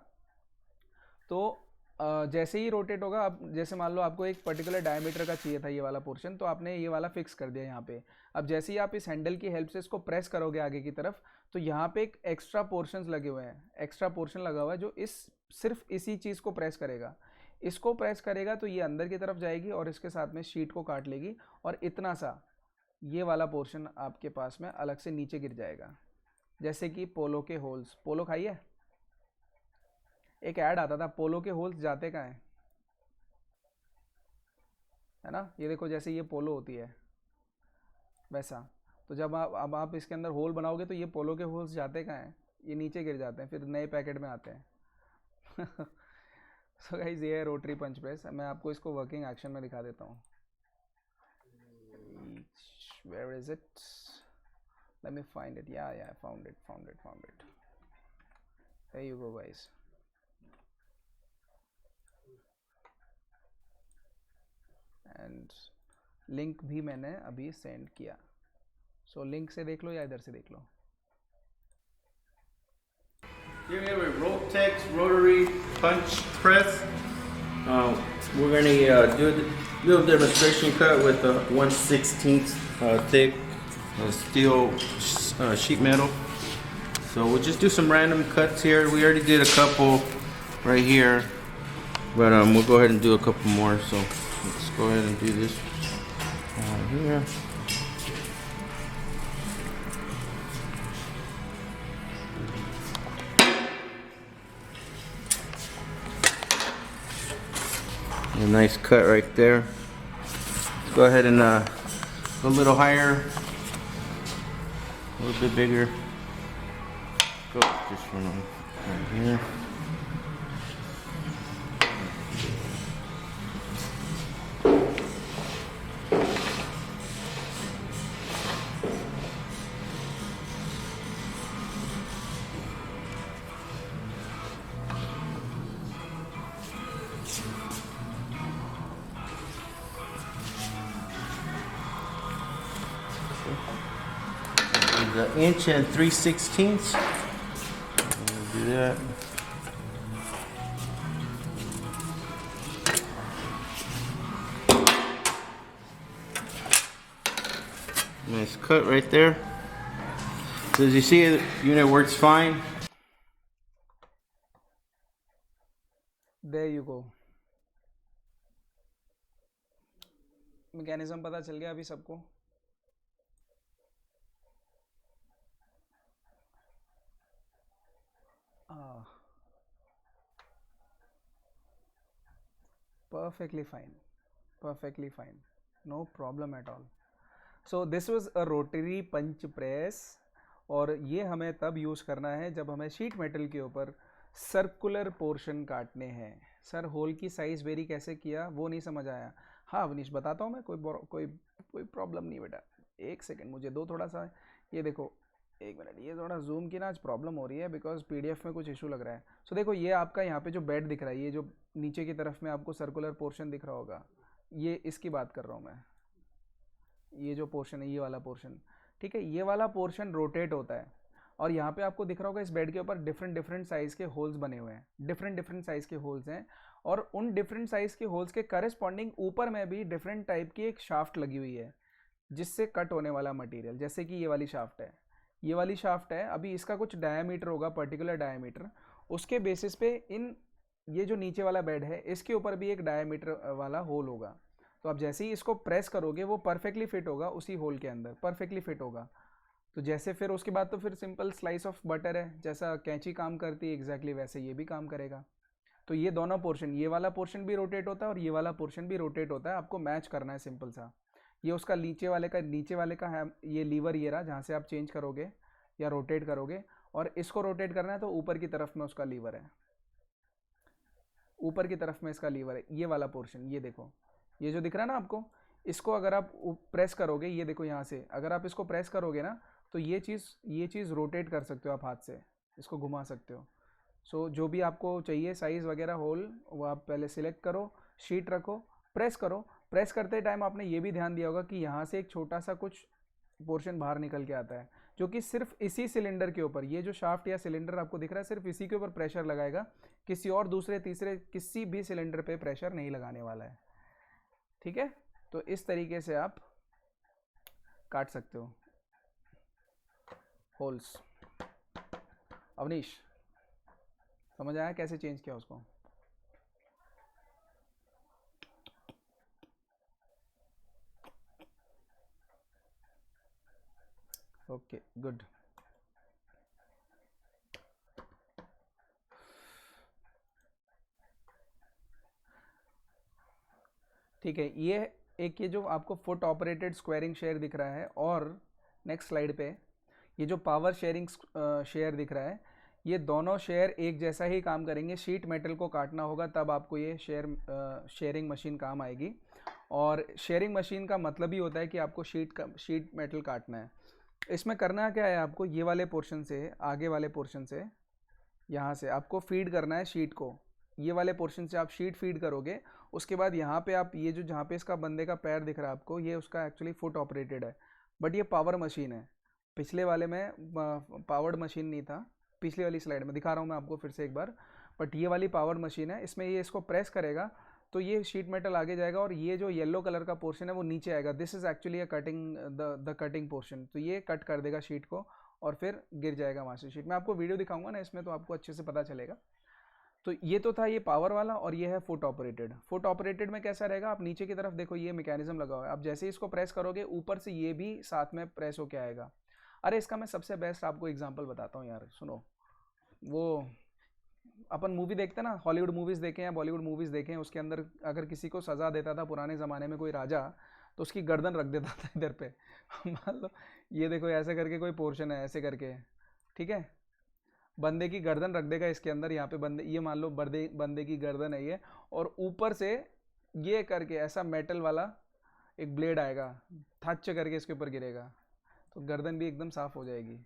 तो जैसे ही रोटेट होगा, आप जैसे मान लो आपको एक पर्टिकुलर डायमीटर का चाहिए था ये वाला पोर्शन, तो आपने ये वाला फिक्स कर दिया यहाँ पे। अब जैसे ही आप इस हैंडल की हेल्प से इसको प्रेस करोगे आगे की तरफ, तो यहाँ पे एक एक्स्ट्रा पोर्शंस लगे हुए हैं, एक्स्ट्रा पोर्शन लगा हुआ है जो सिर्फ इसी चीज़ को प्रेस करेगा। इसको प्रेस करेगा तो ये अंदर की तरफ जाएगी और इसके साथ में शीट को काट लेगी, और इतना सा ये वाला पोर्शन आपके पास में अलग से नीचे गिर जाएगा। जैसे कि पोलो के होल्स, पोलो खाइए, एक ऐड आता था, पोलो के होल्स जाते कहाँ हैं, है ना। ये देखो जैसे ये पोलो होती है वैसा, तो जब आप इसके अंदर होल बनाओगे तो ये पोलो के होल्स जाते कहाँ हैं, ये नीचे गिर जाते हैं, फिर नए पैकेट में आते हैं। सो गाइस, ये है रोटरी पंच प्रेस। मैं आपको इसको वर्किंग एक्शन में दिखा देता हूँ। Where is it? Let me find it. Yeah, I found it. There you go, guys. And link भी मैंने अभी सेंड किया, सो लिंक से देख लो या इधर से देख लो। Here we have a Rotex rotary punch press. We're going to do a little demonstration cut with a 1/16 thick steel sheet metal. So So we'll just do some random cuts here. We already did a couple right here, but we'll go ahead and do a couple more. So let's go ahead and do this here. A nice cut right there. Let's go ahead and go a little higher, a little bit bigger. Go with this one right here. An inch and 3/16. Do that. Nice cut right there. So as you see, the unit works fine. There you go. Mechanism पता चल गया अभी सबको? Perfectly fine, perfectly fine, no problem at all. So this was a rotary punch press, और ये हमें तब use करना है जब हमें शीट मेटल के ऊपर सर्कुलर पोर्शन काटने हैं. सर होल की साइज़ वेरी कैसे किया वो नहीं समझ आया. हाँ अवनीश बताता हूँ मैं, कोई प्रॉब्लम नहीं बेटा. एक सेकेंड मुझे दो थोड़ा सा. ये देखो एक मिनट, ये थोड़ा जूम की ना आज प्रॉब्लम हो रही है बिकॉज पीडीएफ में कुछ इशू लग रहा है. सो देखो ये आपका यहाँ पे जो बेड दिख रहा है, ये जो नीचे की तरफ में आपको सर्कुलर पोर्शन दिख रहा होगा, ये इसकी बात कर रहा हूँ मैं. ये जो पोर्शन है, ये वाला पोर्शन, ठीक है, ये वाला पोर्शन रोटेट होता है. और यहाँ पे आपको दिख रहा होगा इस बेड के ऊपर डिफरेंट साइज़ के होल्स बने हुए हैं. डिफरेंट साइज़ के होल्स हैं, और उन डिफरेंट साइज़ के होल्स के करस्पॉन्डिंग ऊपर में भी डिफरेंट टाइप की एक शाफ्ट लगी हुई है जिससे कट होने वाला मटेरियल. जैसे कि ये वाली शाफ्ट है, ये वाली शाफ्ट है. अभी इसका कुछ डायमीटर होगा, पर्टिकुलर डायमीटर. उसके बेसिस पे इन ये जो नीचे वाला बेड है इसके ऊपर भी एक डायमीटर वाला होल होगा. तो आप जैसे ही इसको प्रेस करोगे वो परफेक्टली फिट होगा उसी होल के अंदर, परफेक्टली फिट होगा. तो जैसे फिर उसके बाद तो फिर सिंपल स्लाइस ऑफ बटर है, जैसा कैंची काम करती है एग्जैक्टली वैसे ये भी काम करेगा. तो ये दोनों पोर्शन, ये वाला पोर्शन भी रोटेट होता है और ये वाला पोर्शन भी रोटेट होता है. आपको मैच करना है सिंपल सा. ये उसका नीचे वाले का है, ये लीवर ये रहा जहाँ से आप चेंज करोगे या रोटेट करोगे. और इसको रोटेट करना है तो ऊपर की तरफ में उसका लीवर है, ऊपर की तरफ में इसका लीवर है. ये वाला पोर्शन, ये देखो, ये जो दिख रहा है ना आपको, इसको अगर आप प्रेस करोगे, ये देखो यहाँ से अगर आप इसको प्रेस करोगे ना तो ये चीज़ रोटेट कर सकते हो आप, हाथ से इसको घुमा सकते हो. सो जो भी आपको चाहिए साइज़ वगैरह होल वो आप पहले सिलेक्ट करो, शीट रखो, प्रेस करो. प्रेस करते टाइम आपने ये भी ध्यान दिया होगा कि यहाँ से एक छोटा सा कुछ पोर्शन बाहर निकल के आता है जो कि सिर्फ इसी सिलेंडर के ऊपर, ये जो शाफ्ट या सिलेंडर आपको दिख रहा है सिर्फ इसी के ऊपर प्रेशर लगाएगा. किसी और दूसरे तीसरे किसी भी सिलेंडर पे प्रेशर नहीं लगाने वाला है. ठीक है, तो इस तरीके से आप काट सकते हो होल्स. अवनीश समझ आया कैसे चेंज किया उसको? Okay good. ठीक है, ये जो आपको फुट ऑपरेटेड स्क्वायरिंग शेयर दिख रहा है, और नेक्स्ट स्लाइड पे ये जो पावर शेयरिंग शेयर दिख रहा है, ये दोनों शेयर एक जैसा ही काम करेंगे. शीट मेटल को काटना होगा तब आपको ये शेयरिंग मशीन काम आएगी. और शेयरिंग मशीन का मतलब ही होता है कि आपको शीट मेटल काटना है. इसमें करना क्या है, आपको ये वाले पोर्शन से, आगे वाले पोर्शन से, यहाँ से आपको फीड करना है शीट को. ये वाले पोर्शन से आप शीट फीड करोगे. उसके बाद यहाँ पे आप ये जो जहाँ पे इसका बंदे का पैर दिख रहा है आपको, ये उसका एक्चुअली फुट ऑपरेटेड है, बट ये पावर मशीन है. पिछले वाले में पावर्ड मशीन नहीं था, पिछली वाली स्लाइड में दिखा रहा हूँ मैं आपको फिर से एक बार. बट ये वाली पावर मशीन है, इसमें ये इसको प्रेस करेगा तो ये शीट मेटल आगे जाएगा और ये जो येलो कलर का पोर्शन है वो नीचे आएगा. This is actually a cutting the cutting portion. तो ये कट कर देगा शीट को और फिर गिर जाएगा मास्टर शीट। मैं आपको वीडियो दिखाऊंगा ना इसमें, तो आपको अच्छे से पता चलेगा। तो ये तो था ये पावर वाला, और ये है फुट ऑपरेटेड। फुट ऑपरेटेड में कैसा रहेगा, आप नीचे की तरफ देखो ये मैकेनिज्म लगा हुआ है, आप जैसे ही इसको प्रेस करोगे ऊपर से ये भी साथ में प्रेस होके आएगा। अरे इसका मैं सबसे बेस्ट आपको एग्जांपल बताता हूँ यार, सुनो। वो अपन मूवी देखते हैं ना, हॉलीवुड मूवीज़ देखें या बॉलीवुड मूवीज़ देखें, उसके अंदर अगर किसी को सज़ा देता था पुराने ज़माने में कोई राजा, तो उसकी गर्दन रख देता था इधर पे। मान लो ये देखो ऐसे करके कोई पोर्शन है, ऐसे करके, ठीक है, बंदे की गर्दन रख देगा इसके अंदर, यहाँ पे बंदे, ये मान लो बंदे की गर्दन है ये, और ऊपर से ये करके ऐसा मेटल वाला एक ब्लेड आएगा, थच करके इसके ऊपर गिरेगा, तो गर्दन भी एकदम साफ हो जाएगी।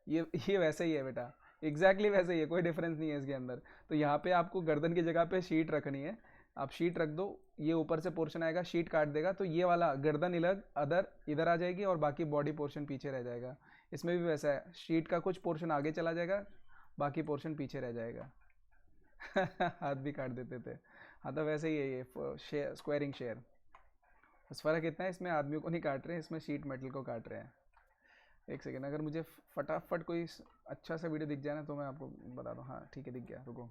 ये वैसे ही है बेटा, एग्जैक्टली वैसे ही है, कोई डिफरेंस नहीं है इसके अंदर। तो यहाँ पे आपको गर्दन की जगह पे शीट रखनी है, आप शीट रख दो, ये ऊपर से पोर्शन आएगा, शीट काट देगा, तो ये वाला गर्दन अलग अदर इधर आ जाएगी और बाकी बॉडी पोर्शन पीछे रह जाएगा। इसमें भी वैसा है, शीट का कुछ पोर्शन आगे चला जाएगा, बाकी पोर्शन पीछे रह जाएगा। हाथ भी काट देते थे। हाँ तो वैसे ही है ये स्क्वायरिंग शेयर। बस फ़र्क इतना है, इसमें आदमियों को नहीं काट रहे हैं, इसमें शीट मेटल को काट रहे हैं। एक सेकेंड, अगर मुझे फटाफट कोई अच्छा सा वीडियो दिख जाए ना तो मैं आपको बता दूँ। हाँ ठीक है, दिख गया, रुको।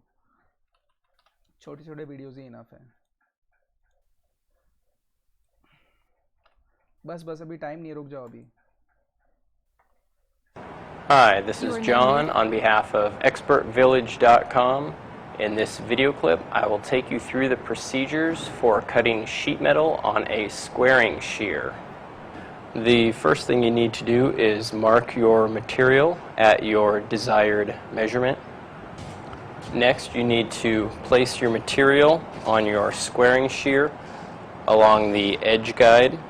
छोटे छोटे वीडियोज़ ही इनफ है। बस अभी टाइम नहीं है, रुक जाओ अभी। Hi, this You is are now John muted. on behalf of ExpertVillage.com. In this video clip, I will take you through the procedures for cutting sheet metal on a squaring shear. The first thing you need to do is mark your material at your desired measurement. Next, you need to place your material on your squaring shear along the edge guide,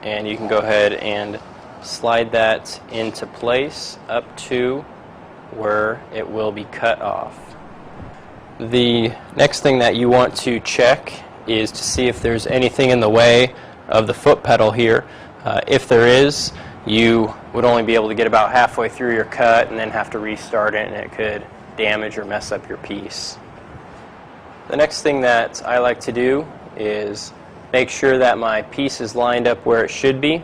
and you can go ahead and slide that into place up to where it will be cut off. The next thing that you want to check is to see if there's anything in the way of the foot pedal here. If there is, you would only be able to get about halfway through your cut and then have to restart it, and it could damage or mess up your piece. The next thing that I like to do is make sure that my piece is lined up where it should be.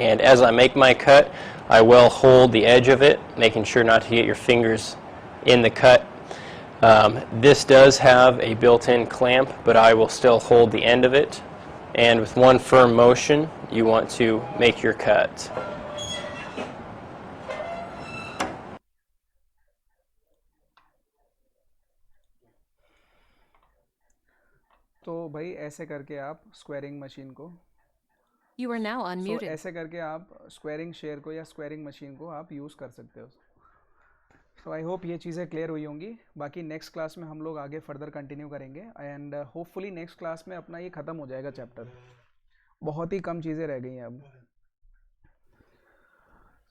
And as I make my cut, I will hold the edge of it, making sure not to get your fingers in the cut. This does have a built-in clamp, but I will still hold the end of it. And with one firm motion, you want to make your cut. तो भाई ऐसे करके आप squaring machine को, You are now unmuted. ऐसे करके आप squaring share को या स्क्वायरिंग मशीन को आप यूज़ कर सकते हो। सो आई होप ये चीज़ें क्लियर हुई होंगी। बाकी नेक्स्ट क्लास में हम लोग आगे फर्दर कंटिन्यू करेंगे, एंड होपफुली नेक्स्ट क्लास में अपना ये ख़त्म हो जाएगा चैप्टर। बहुत ही कम चीज़ें रह गई हैं अब।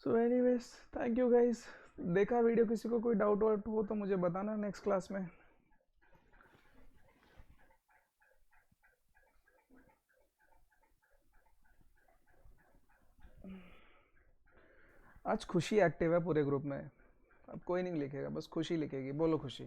So anyways, thank you guys. देखा वीडियो, किसी को कोई डाउट वाउट हो तो मुझे बताना नेक्स्ट क्लास में। आज खुशी एक्टिव है पूरे ग्रुप में। अब कोई नहीं लिखेगा, बस खुशी लिखेगी। बोलो खुशी।